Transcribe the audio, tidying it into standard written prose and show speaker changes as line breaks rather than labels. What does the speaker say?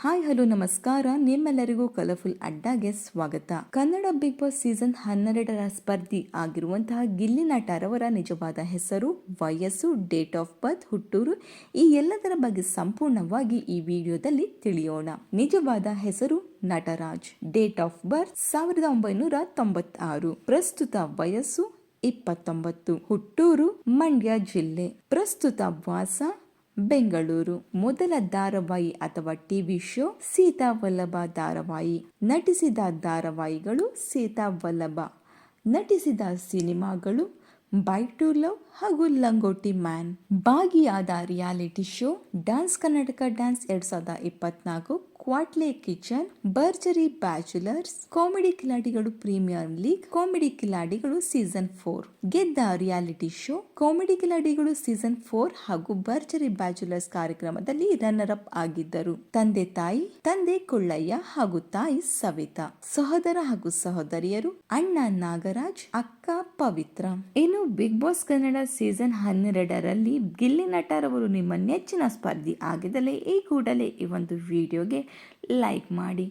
Hi hello ನಮಸ್ಕಾರ, ನಿಮ್ಮೆಲ್ಲರಿಗೂ colourful ಅಡ್ಡಾಗೆ ಸ್ವಾಗತ. ಕನ್ನಡ ಬಿಗ್ ಬಾಸ್ ಸೀಸನ್ 12ರ ಸ್ಪರ್ಧಿ ಆಗಿರುವಂತಹ ಗಿಲ್ಲಿ ನಟರವರ ನಿಜವಾದ ಹೆಸರು, ವಯಸ್ಸು, ಡೇಟ್ ಆಫ್ ಬರ್ತ್, ಹುಟ್ಟೂರು ಈ ಎಲ್ಲದರ ಬಗ್ಗೆ ಸಂಪೂರ್ಣವಾಗಿ ಈ ವಿಡಿಯೋದಲ್ಲಿ ತಿಳಿಯೋಣ. ನಿಜವಾದ ಹೆಸರು ನಟರಾಜ್. Date of birth 1996. ಪ್ರಸ್ತುತ ವಯಸ್ಸು 29. ಹುಟ್ಟೂರು ಮಂಡ್ಯ ಜಿಲ್ಲೆ. ಪ್ರಸ್ತುತ ವಾಸ ಬೆಂಗಳೂರು. ಮೊದಲ ಧಾರಾವಾಹಿ ಅಥವಾ ಟಿವಿ ಶೋ ಸೀತಾವಲ್ಲಭ ಧಾರಾವಾಹಿ. ನಟಿಸಿದ ಧಾರಾವಾಹಿಗಳು ಸೀತಾವಲ್ಲಭ. ನಟಿಸಿದ ಸಿನಿಮಾಗಳು ಬೈ ಟು ಲವ್ ಹಾಗೂ ಲಂಗೋಟಿ ಮ್ಯಾನ್. ಭಾಗಿಯಾದ reality show dance Karnataka dance 2024, Quatle kitchen, Bharjari bachelors, comedy ಕಿಲಾಡಿಗಳು ಪ್ರೀಮಿಯರ್ ಲೀಗ್, ಕಾಮಿಡಿ ಕಿಲಾಡಿಗಳು ಸೀಸನ್ 4. ಗೆದ್ದ ರಿಯಾಲಿಟಿ ಶೋ ಕಾಮಿಡಿ ಕಿಲಾಡಿಗಳು ಸೀಸನ್ 4 ಹಾಗೂ ಭರ್ಜರಿ ಬ್ಯಾಚುಲರ್ಸ್ ಕಾರ್ಯಕ್ರಮದಲ್ಲಿ ರನ್ನರ್ ಅಪ್ ಆಗಿದ್ದರು. ತಂದೆ ಕೊಳ್ಳಯ್ಯ ಹಾಗೂ ತಾಯಿ ಸವಿತಾ. ಸಹೋದರ ಹಾಗೂ ಸಹೋದರಿಯರು ಅಣ್ಣ ನಾಗರಾಜ್, ಅಕ್ಕ ಪವಿತ್ರ. ಇನ್ನು ಬಿಗ್ ಬಾಸ್ ಕನ್ನಡ ಸೀಸನ್ 12ರಲ್ಲಿ ಗಿಲ್ಲಿ ನಟರವರು ನಿಮ್ಮ ನೆಚ್ಚಿನ ಸ್ಪರ್ಧಿ ಆಗಿದ್ದಲ್ಲಿ ಈ ಕೂಡಲೇ ಈ ಒಂದು ವಿಡಿಯೋಗೆ ಲೈಕ್ ಮಾಡಿ.